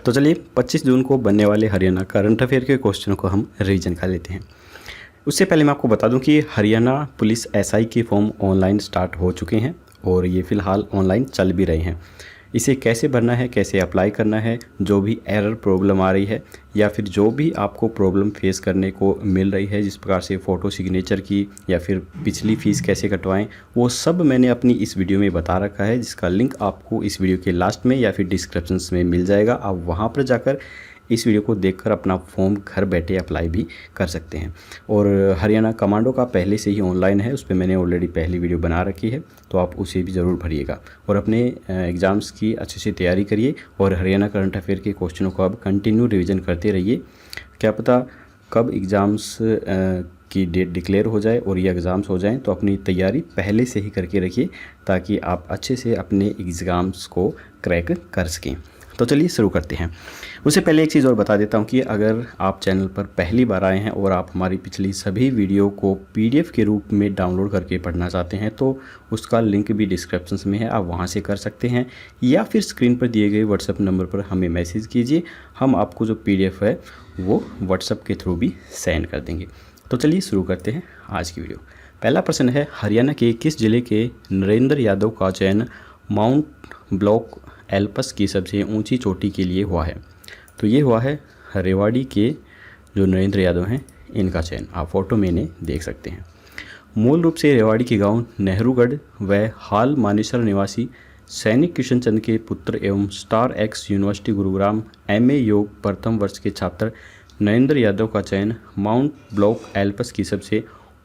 तो चलिए 25 जून को बनने वाले हरियाणा करंट अफेयर के क्वेश्चन को हम रिवीजन कर लेते हैं। उससे पहले मैं आपको बता दूं कि हरियाणा पुलिस एसआई के फॉर्म ऑनलाइन स्टार्ट हो चुके हैं और ये फ़िलहाल ऑनलाइन चल भी रहे हैं। इसे कैसे भरना है, कैसे अप्लाई करना है, जो भी एरर प्रॉब्लम आ रही है या फिर जो भी आपको प्रॉब्लम फेस करने को मिल रही है, जिस प्रकार से फ़ोटो सिग्नेचर की या फिर पिछली फ़ीस कैसे कटवाएं, वो सब मैंने अपनी इस वीडियो में बता रखा है, जिसका लिंक आपको इस वीडियो के लास्ट में या फिर डिस्क्रिप्शन में मिल जाएगा। आप वहाँ पर जाकर इस वीडियो को देखकर अपना फॉर्म घर बैठे अप्लाई भी कर सकते हैं। और हरियाणा कमांडो का पहले से ही ऑनलाइन है, उस पर मैंने ऑलरेडी पहली वीडियो बना रखी है, तो आप उसे भी ज़रूर भरिएगा और अपने एग्ज़ाम्स की अच्छे से तैयारी करिए और हरियाणा करंट अफेयर के क्वेश्चनों को अब कंटिन्यू रिवीजन करते रहिए। क्या पता कब एग्ज़ाम्स की डेट डिक्लेयर हो जाए और ये एग्ज़ाम्स हो जाएं, तो अपनी तैयारी पहले से ही करके रखिए ताकि आप अच्छे से अपने एग्ज़ाम्स को क्रैक कर सकें। तो चलिए शुरू करते हैं। उससे पहले एक चीज़ और बता देता हूँ कि अगर आप चैनल पर पहली बार आए हैं और आप हमारी पिछली सभी वीडियो को पीडीएफ के रूप में डाउनलोड करके पढ़ना चाहते हैं, तो उसका लिंक भी डिस्क्रिप्शन में है, आप वहाँ से कर सकते हैं या फिर स्क्रीन पर दिए गए व्हाट्सएप नंबर पर हमें मैसेज कीजिए, हम आपको जो पीडीएफ है वो व्हाट्सएप के थ्रू भी सेंड कर देंगे। तो चलिए शुरू करते हैं आज की वीडियो। पहला प्रश्न है, हरियाणा के किस जिले के नरेंद्र यादव का चयन माउंट ब्लॉक एल्पस की सबसे ऊंची चोटी के लिए हुआ है? तो ये हुआ है रेवाड़ी के जो नरेंद्र यादव हैं, इनका चयन आप फोटो में इन्हें देख सकते हैं। मूल रूप से रेवाड़ी के गांव नेहरूगढ़ व हाल मानेसर निवासी सैनिक किशन चंद के पुत्र एवं star x university Gurugram MA योग प्रथम वर्ष के छात्र नरेंद्र यादव का चयन माउंट ब्लॉक एल्पस की सबसे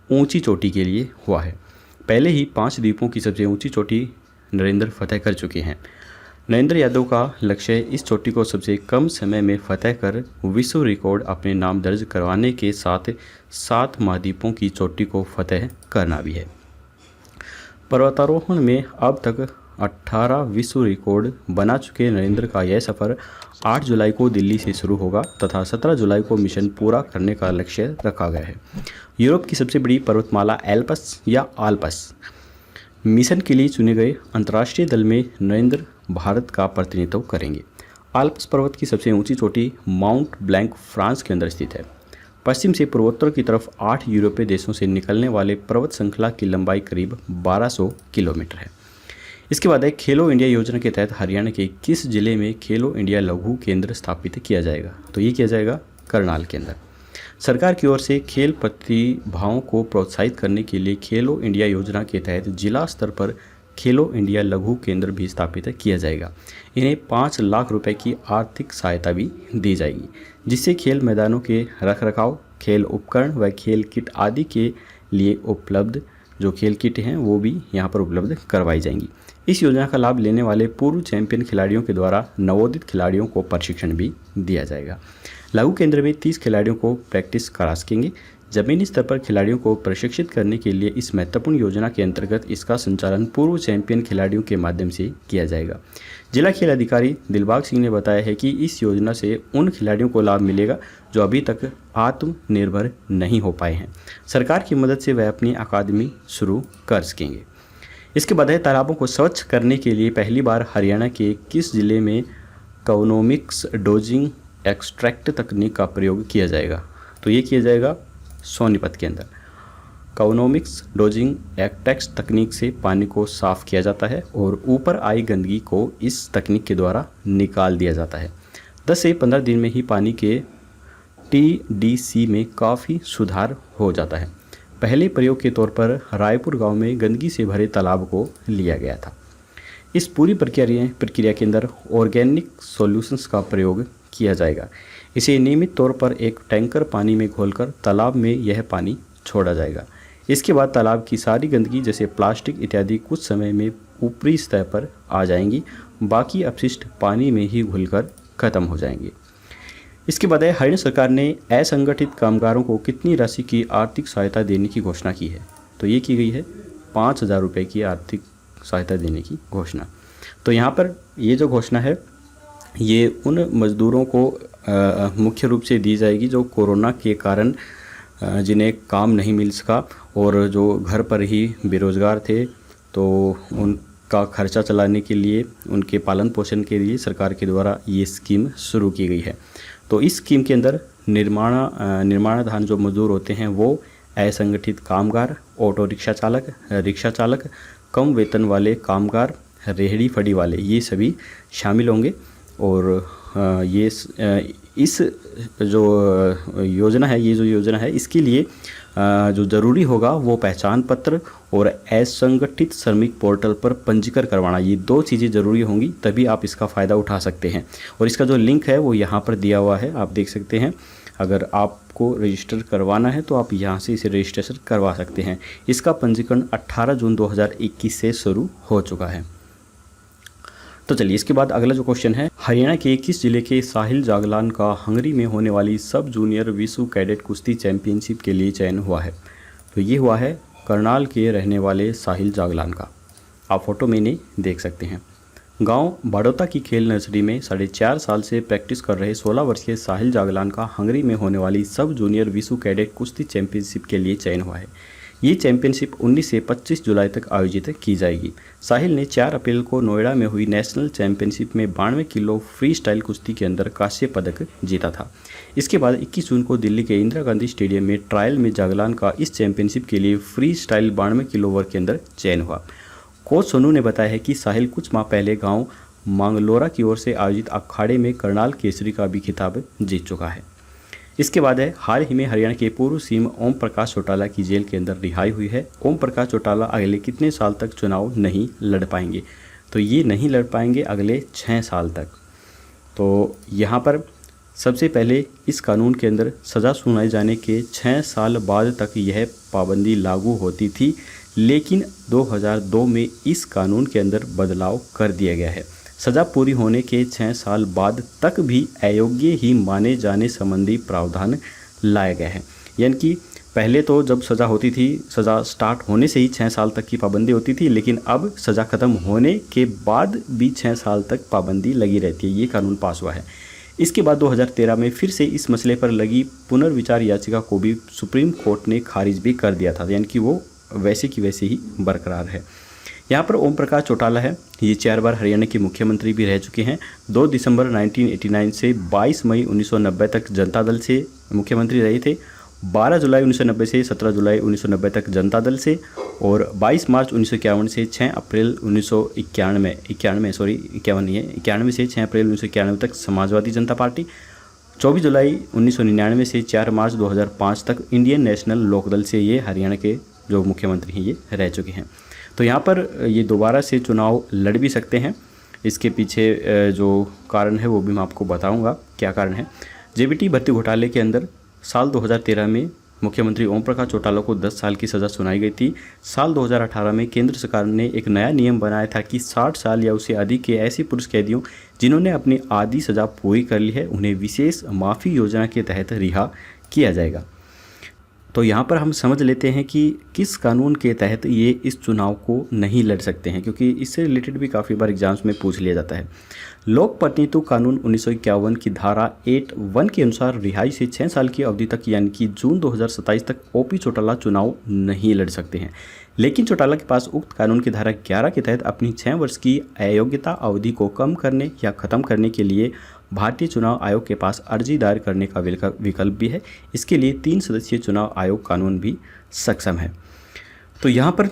ऊंची चोटी के लिए हुआ है। पहले ही 5 द्वीपों की सबसे ऊंची चोटी नरेंद्र फतेह कर चुके हैं। नरेंद्र यादव का लक्ष्य इस चोटी को सबसे कम समय में फतेह कर विश्व रिकॉर्ड अपने नाम दर्ज करवाने के साथ 7 महाद्वीपों की चोटी को फतेह करना भी है। पर्वतारोहण में अब तक 18 विश्व रिकॉर्ड बना चुके नरेंद्र का यह सफ़र 8 जुलाई को दिल्ली से शुरू होगा तथा 17 जुलाई को मिशन पूरा करने का लक्ष्य रखा गया है। यूरोप की सबसे बड़ी पर्वतमाला एल्पस या आल्पस मिशन के लिए चुने गए अंतर्राष्ट्रीय दल में नरेंद्र भारत का प्रतिनिधित्व करेंगे। आल्प्स पर्वत की सबसे ऊंची चोटी माउंट ब्लैंक फ्रांस के अंदर स्थित है। पश्चिम से पूर्वोत्तर की तरफ 8 यूरोपीय देशों से निकलने वाले पर्वत श्रृंखला की लंबाई करीब 1200 किलोमीटर है। इसके बाद है, खेलो इंडिया योजना के तहत हरियाणा के किस जिले में खेलो इंडिया लघु केंद्र स्थापित किया जाएगा? तो ये किया जाएगा करनाल के अंदर। सरकार की ओर से खेल प्रतिभाओं को प्रोत्साहित करने के लिए खेलो इंडिया योजना के तहत जिला स्तर पर खेलो इंडिया लघु केंद्र भी स्थापित किया जाएगा। इन्हें 5 लाख रुपए की आर्थिक सहायता भी दी जाएगी, जिससे खेल मैदानों के रखरखाव, खेल उपकरण व खेल किट आदि के लिए उपलब्ध जो खेल किट हैं वो भी यहाँ पर उपलब्ध करवाई जाएंगी। इस योजना का लाभ लेने वाले पूर्व चैंपियन खिलाड़ियों के द्वारा नवोदित खिलाड़ियों को प्रशिक्षण भी दिया जाएगा। लघु केंद्र में 30 खिलाड़ियों को प्रैक्टिस करा सकेंगे। जमीनी स्तर पर खिलाड़ियों को प्रशिक्षित करने के लिए इस महत्वपूर्ण योजना के अंतर्गत इसका संचालन पूर्व चैंपियन खिलाड़ियों के माध्यम से किया जाएगा। जिला खेल अधिकारी दिलबाग सिंह ने बताया है कि इस योजना से उन खिलाड़ियों को लाभ मिलेगा जो अभी तक आत्मनिर्भर नहीं हो पाए हैं। सरकार की मदद से वह अपनी अकादमी शुरू कर सकेंगे। इसके बाद है, तालाबों को स्वच्छ करने के लिए पहली बार हरियाणा के किस जिले में कवनोमिक्स डोजिंग एक्सट्रैक्ट तकनीक का प्रयोग किया जाएगा? तो ये किया जाएगा सोनीपत के अंदर। कवनोमिक्स डोजिंग एक्सट्रैक्ट तकनीक से पानी को साफ किया जाता है और ऊपर आई गंदगी को इस तकनीक के द्वारा निकाल दिया जाता है। 10 से 15 दिन में ही पानी के TDC में काफ़ी सुधार हो जाता है। पहले प्रयोग के तौर पर रायपुर गांव में गंदगी से भरे तालाब को लिया गया था। इस पूरी प्रक्रिया के अंदर ऑर्गेनिक सॉल्यूशंस का प्रयोग किया जाएगा। इसे नियमित तौर पर एक टैंकर पानी में घोलकर तालाब में यह पानी छोड़ा जाएगा। इसके बाद तालाब की सारी गंदगी जैसे प्लास्टिक इत्यादि कुछ समय में ऊपरी सतह पर आ जाएंगी, बाकी अपशिष्ट पानी में ही घुलकर खत्म हो जाएंगे। इसके बाद हरियाणा सरकार ने असंगठित कामगारों को कितनी राशि की आर्थिक सहायता देने की घोषणा की है? तो ये की गई है 5,000 रुपये की आर्थिक सहायता देने की घोषणा। तो यहाँ पर ये जो घोषणा है ये उन मज़दूरों को मुख्य रूप से दी जाएगी जो कोरोना के कारण जिन्हें काम नहीं मिल सका और जो घर पर ही बेरोज़गार थे, तो का खर्चा चलाने के लिए, उनके पालन पोषण के लिए सरकार के द्वारा ये स्कीम शुरू की गई है। तो इस स्कीम के अंदर निर्माणाधीन जो मजदूर होते हैं वो असंगठित कामगार, ऑटो रिक्शा चालक, कम वेतन वाले कामगार, रेहड़ी फड़ी वाले, ये सभी शामिल होंगे। और इस जो योजना है इसके लिए जो ज़रूरी होगा वो पहचान पत्र और असंगठित श्रमिक पोर्टल पर पंजीकरण करवाना, ये 2 चीज़ें ज़रूरी होंगी, तभी आप इसका फ़ायदा उठा सकते हैं। और इसका जो लिंक है वो यहाँ पर दिया हुआ है, आप देख सकते हैं। अगर आपको रजिस्टर करवाना है तो आप यहाँ से इसे रजिस्ट्रेशन करवा सकते हैं। इसका पंजीकरण 18 जून 2021 से शुरू हो चुका है। तो चलिए इसके बाद अगला जो क्वेश्चन है, हरियाणा के किस जिले के साहिल जागलान का हंगरी में होने वाली सब जूनियर विश्व कैडेट कुश्ती चैंपियनशिप के लिए चयन हुआ है? तो ये हुआ है करनाल के रहने वाले साहिल जागलान का। आप फोटो में इन्हें देख सकते हैं। गांव बाड़ोता की खेल नर्सरी में 4.5 साल से प्रैक्टिस कर रहे 16 वर्षीय साहिल जागलान का हंगरी में होने वाली सब जूनियर विश्व कैडेट कुश्ती चैंपियनशिप के लिए चयन हुआ है। ये चैंपियनशिप 19 से 25 जुलाई तक आयोजित की जाएगी। साहिल ने 4 अप्रैल को नोएडा में हुई नेशनल चैंपियनशिप में 92 किलो फ्री स्टाइल कुश्ती के अंदर कांस्य पदक जीता था। इसके बाद 21 जून को दिल्ली के इंदिरा गांधी स्टेडियम में ट्रायल में जागलान का इस चैंपियनशिप के लिए फ्री स्टाइल 92 किलो वर्ग के अंदर चयन हुआ। कोच सोनू ने बताया है कि साहिल कुछ माह पहले गाँव मांगलोरा की ओर से आयोजित अखाड़े में करनाल केसरी का भी खिताब जीत चुका है। इसके बाद है, हाल ही में हरियाणा के पूर्व सीएम ओम प्रकाश चौटाला की जेल के अंदर रिहाई हुई है। ओम प्रकाश चौटाला अगले कितने साल तक चुनाव नहीं लड़ पाएंगे? तो ये नहीं लड़ पाएंगे अगले 6 साल तक। तो यहाँ पर सबसे पहले इस कानून के अंदर सज़ा सुनाए जाने के 6 साल बाद तक यह पाबंदी लागू होती थी, लेकिन 2002 में इस कानून के अंदर बदलाव कर दिया गया है। सज़ा पूरी होने के 6 साल बाद तक भी अयोग्य ही माने जाने संबंधी प्रावधान लाया गया है। यानी कि पहले तो जब सज़ा होती थी, सज़ा स्टार्ट होने से ही 6 साल तक की पाबंदी होती थी, लेकिन अब सज़ा ख़त्म होने के बाद भी 6 साल तक पाबंदी लगी रहती है। ये कानून पास हुआ है। इसके बाद 2013 में फिर से इस मसले पर लगी पुनर्विचार याचिका को भी सुप्रीम कोर्ट ने खारिज भी कर दिया था, यानी कि वो वैसे की वैसे ही बरकरार है। यहाँ पर ओम प्रकाश चौटाला है, ये 4 बार हरियाणा के मुख्यमंत्री भी रह चुके हैं। 2 दिसंबर 1989 से 22 मई 1990 तक जनता दल से मुख्यमंत्री रहे थे। 12 जुलाई 1990 से 17 जुलाई 1990 तक जनता दल से, और 22 मार्च 1951 से 6 अप्रैल 1991 से 6 अप्रैल 1991 तक समाजवादी जनता पार्टी। 24 जुलाई 1999 से 4 मार्च 2005 तक इंडियन नेशनल लोकदल से ये हरियाणा के जो मुख्यमंत्री हैं ये रह चुके हैं। तो यहाँ पर ये दोबारा से चुनाव लड़ भी सकते हैं। इसके पीछे जो कारण है वो भी मैं आपको बताऊंगा क्या कारण है। जेबीटी भर्ती घोटाले के अंदर साल 2013 में मुख्यमंत्री ओम प्रकाश चौटाला को 10 साल की सज़ा सुनाई गई थी। साल 2018 में केंद्र सरकार ने एक नया नियम बनाया था कि 60 साल या उससे अधिक के ऐसे पुरुष कैदियों जिन्होंने अपनी आधी सज़ा पूरी कर ली है, उन्हें विशेष माफ़ी योजना के तहत रिहा किया जाएगा। तो यहाँ पर हम समझ लेते हैं कि किस कानून के तहत ये इस चुनाव को नहीं लड़ सकते हैं, क्योंकि इससे रिलेटेड भी काफ़ी बार एग्जाम्स में पूछ लिया जाता है। लोक प्रतिनिधित्व कानून 1951 की धारा 8(1) के अनुसार रिहाई से 6 साल की अवधि तक यानी कि जून 2027 तक ओपी चौटाला चुनाव नहीं लड़ सकते हैं। लेकिन चौटाला के पास उक्त कानून की धारा 11 के तहत अपनी 6 वर्ष की अयोग्यता अवधि को कम करने या ख़त्म करने के लिए भारतीय चुनाव आयोग के पास अर्जी दायर करने का विकल्प भी है। इसके लिए 3 सदस्यीय चुनाव आयोग कानून भी सक्षम है। तो यहाँ पर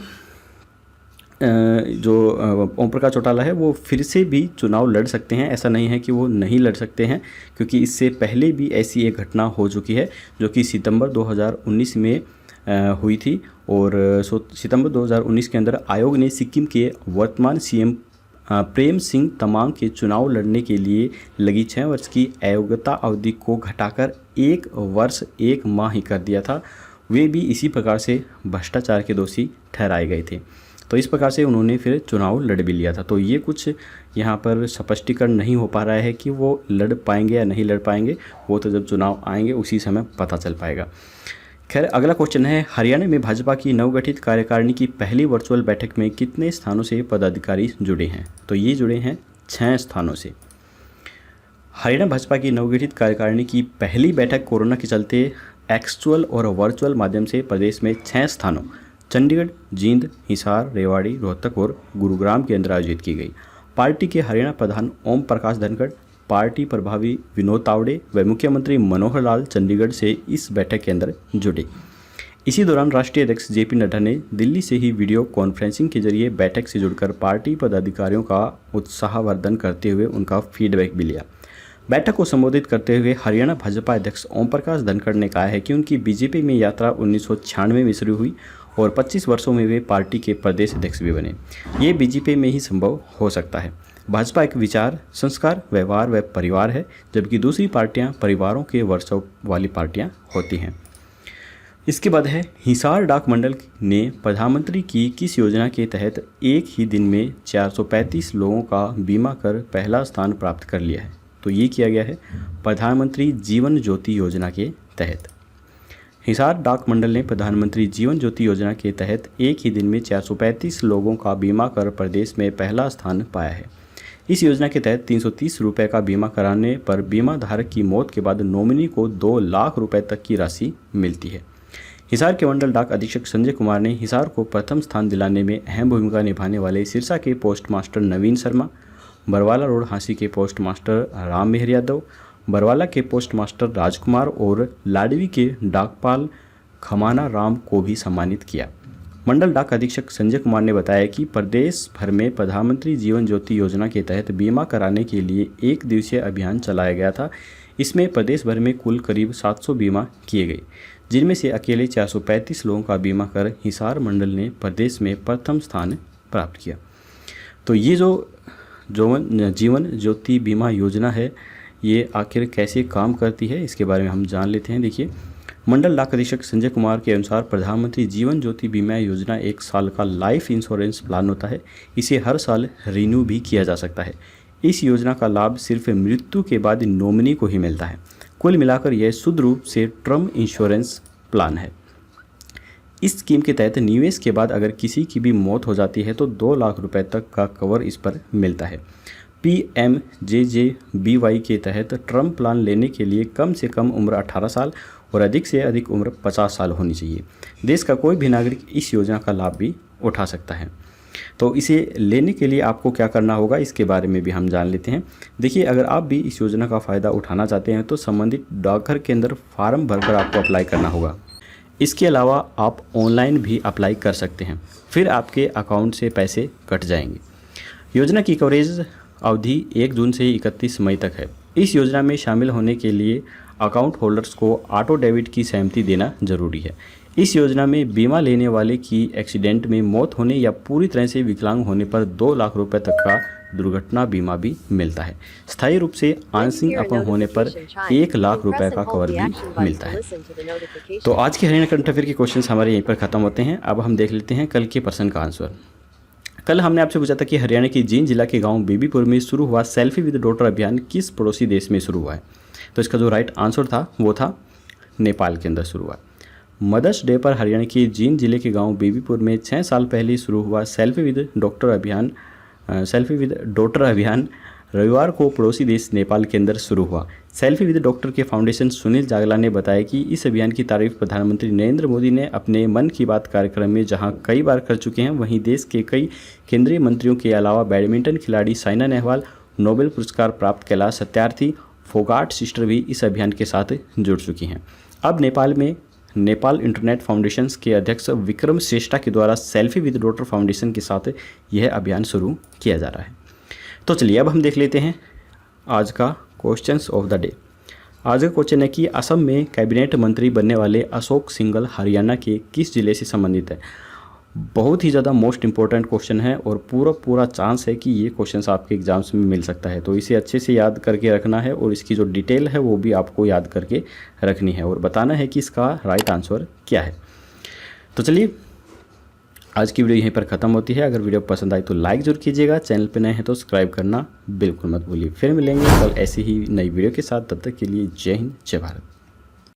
जो ओम प्रकाश चौटाला है वो फिर से भी चुनाव लड़ सकते हैं। ऐसा नहीं है कि वो नहीं लड़ सकते हैं, क्योंकि इससे पहले भी ऐसी एक घटना हो चुकी है जो कि सितंबर 2019 में हुई थी। और सितंबर 2019 के अंदर आयोग ने सिक्किम के वर्तमान सीएम प्रेम सिंह तमांग के चुनाव लड़ने के लिए लगी 6 वर्ष की अयोग्यता अवधि को घटाकर 1 वर्ष 1 माह ही कर दिया था। वे भी इसी प्रकार से भ्रष्टाचार के दोषी ठहराए गए थे। तो इस प्रकार से उन्होंने फिर चुनाव लड़ भी लिया था। तो ये कुछ यहाँ पर स्पष्टीकरण नहीं हो पा रहा है कि वो लड़ पाएंगे या नहीं लड़ पाएंगे, वो तो जब चुनाव आएंगे उसी समय पता चल पाएगा। खैर, अगला क्वेश्चन है, हरियाणा में भाजपा की नवगठित कार्यकारिणी की पहली वर्चुअल बैठक में कितने स्थानों से पदाधिकारी जुड़े हैं? तो ये जुड़े हैं 6 स्थानों से। हरियाणा भाजपा की नवगठित कार्यकारिणी की पहली बैठक कोरोना के चलते एक्चुअल और वर्चुअल माध्यम से प्रदेश में 6 स्थानों चंडीगढ़, जींद, हिसार, रेवाड़ी, रोहतक और गुरुग्राम के अंदर आयोजित की गई। पार्टी के हरियाणा प्रधान ओम प्रकाश धनखड़, पार्टी प्रभावी विनोद तावड़े व मुख्यमंत्री मनोहर लाल चंडीगढ़ से इस बैठक के अंदर जुड़े। इसी दौरान राष्ट्रीय अध्यक्ष जेपी नड्डा ने दिल्ली से ही वीडियो कॉन्फ्रेंसिंग के जरिए बैठक से जुड़कर पार्टी पदाधिकारियों का उत्साहवर्धन करते हुए उनका फीडबैक भी लिया। बैठक को संबोधित करते हुए हरियाणा भाजपा अध्यक्ष ओम प्रकाश धनखड़ ने कहा है कि उनकी बीजेपी में यात्रा 1996 में शुरू हुई और 25 वर्षों में वे पार्टी के प्रदेश अध्यक्ष भी बने। ये बीजेपी में ही संभव हो सकता है। भाजपा एक विचार, संस्कार, व्यवहार व परिवार है, जबकि दूसरी पार्टियां परिवारों के वर्षों वाली पार्टियां होती हैं। इसके बाद है, हिसार डाक मंडल ने प्रधानमंत्री की किस योजना के तहत एक ही दिन में 435 लोगों का बीमा कर पहला स्थान प्राप्त कर लिया है? तो ये किया गया है प्रधानमंत्री जीवन ज्योति योजना के तहत। हिसार डाक मंडल ने प्रधानमंत्री जीवन ज्योति योजना के तहत एक ही दिन में 435 लोगों का बीमा कर प्रदेश में पहला स्थान पाया है। इस योजना के तहत 330 रुपये का बीमा कराने पर बीमा धारक की मौत के बाद नॉमिनी को 2 लाख रुपए तक की राशि मिलती है। हिसार के मंडल डाक अधीक्षक संजय कुमार ने हिसार को प्रथम स्थान दिलाने में अहम भूमिका निभाने वाले सिरसा के पोस्ट मास्टर नवीन शर्मा, बरवाला रोड हांसी के पोस्ट मास्टर राम मेहर यादव, बरवाला के पोस्ट मास्टर राजकुमार और लाडवी के डाकपाल खमाना राम को भी सम्मानित किया। मंडल डाक अधीक्षक संजय कुमार ने बताया कि प्रदेश भर में प्रधानमंत्री जीवन ज्योति योजना के तहत बीमा कराने के लिए 1 दिवसीय अभियान चलाया गया था। इसमें प्रदेश भर में कुल करीब 700 बीमा किए गए, जिनमें से अकेले 435 लोगों का बीमा कर हिसार मंडल ने प्रदेश में प्रथम स्थान प्राप्त किया। तो ये जो जीवन ज्योति बीमा योजना है, ये आखिर कैसे काम करती है, इसके बारे में हम जान लेते हैं। देखिए, मंडल डाक अधीक्षक संजय कुमार के अनुसार प्रधानमंत्री जीवन ज्योति बीमा योजना 1 साल का लाइफ इंश्योरेंस प्लान होता है। इसे हर साल रिन्यू भी किया जा सकता है। इस योजना का लाभ सिर्फ मृत्यु के बाद नॉमिनी को ही मिलता है। कुल मिलाकर यह शुद्ध रूप से टर्म इंश्योरेंस प्लान है। इस स्कीम के तहत निवेश के बाद अगर किसी की भी मौत हो जाती है तो 2 लाख रुपए तक का कवर इस पर मिलता है। PMJJBY के तहत टर्म प्लान लेने के लिए कम से कम उम्र 18 साल और अधिक से अधिक उम्र 50 साल होनी चाहिए। देश का कोई भी नागरिक इस योजना का लाभ भी उठा सकता है। तो इसे लेने के लिए आपको क्या करना होगा, इसके बारे में भी हम जान लेते हैं। देखिए, अगर आप भी इस योजना का फ़ायदा उठाना चाहते हैं तो संबंधित डाकघर के अंदर फॉर्म भरकर आपको अप्लाई करना होगा। इसके अलावा आप ऑनलाइन भी अप्लाई कर सकते हैं, फिर आपके अकाउंट से पैसे कट जाएंगे। योजना की कवरेज अवधि 1 जून से 31 मई तक है। इस योजना में शामिल होने के लिए अकाउंट होल्डर्स को ऑटो डेबिट की सहमति देना जरूरी है। इस योजना में बीमा लेने वाले की एक्सीडेंट में मौत होने या पूरी तरह से विकलांग होने पर 2 लाख रुपए तक का दुर्घटना बीमा भी मिलता है। स्थायी रूप से आंशिक अपंग होने पर 1 लाख रुपए का कवर भी मिलता है। तो आज के हरियाणा करंट अफेयर के क्वेश्चंस हमारे यहीं पर खत्म होते हैं। अब हम देख लेते हैं कल के प्रश्न का आंसर। कल हमने आपसे पूछा था कि हरियाणा के जींद जिला के गांव बेबीपुर में शुरू हुआ सेल्फी विद डॉटर अभियान किस पड़ोसी देश में शुरू हुआ है? तो इसका जो राइट आंसर था वो था नेपाल के अंदर शुरू हुआ। मदर्स डे पर हरियाणा के जींद जिले के गांव बेबीपुर में 6 साल पहले शुरू हुआ सेल्फी विद डॉटर अभियान रविवार को पड़ोसी देश नेपाल के अंदर शुरू हुआ। सेल्फी विद डॉक्टर के फाउंडेशन सुनील जागला ने बताया कि इस अभियान की तारीफ प्रधानमंत्री नरेंद्र मोदी ने अपने मन की बात कार्यक्रम में जहां कई बार कर चुके हैं, वहीं देश के कई केंद्रीय मंत्रियों के अलावा बैडमिंटन खिलाड़ी साइना नेहवाल, नोबेल पुरस्कार प्राप्त कैलाश सत्यार्थी, फोगाट सिस्टर भी इस अभियान के साथ जुड़ चुकी हैं। अब नेपाल में नेपाल इंटरनेट फाउंडेशन के अध्यक्ष विक्रम श्रेष्ठा के द्वारा सेल्फी विद डॉटर फाउंडेशन के साथ यह अभियान शुरू किया जा रहा है। तो चलिए अब हम देख लेते हैं आज का क्वेश्चंस ऑफ द डे। आज का क्वेश्चन है कि असम में कैबिनेट मंत्री बनने वाले अशोक सिंघल हरियाणा के किस जिले से संबंधित है? बहुत ही ज़्यादा मोस्ट इंपॉर्टेंट क्वेश्चन है और पूरा चांस है कि ये क्वेश्चंस आपके एग्जाम्स में मिल सकता है। तो इसे अच्छे से याद करके रखना है और इसकी जो डिटेल है वो भी आपको याद करके रखनी है और बताना है कि इसका राइट आंसर क्या है। तो चलिए आज की वीडियो यहीं पर ख़त्म होती है। अगर वीडियो पसंद आई तो लाइक जरूर कीजिएगा, चैनल पे नए हैं तो सब्सक्राइब करना बिल्कुल मत भूलिए। फिर मिलेंगे कल ऐसी ही नई वीडियो के साथ, तब तक के लिए जय हिंद जय भारत।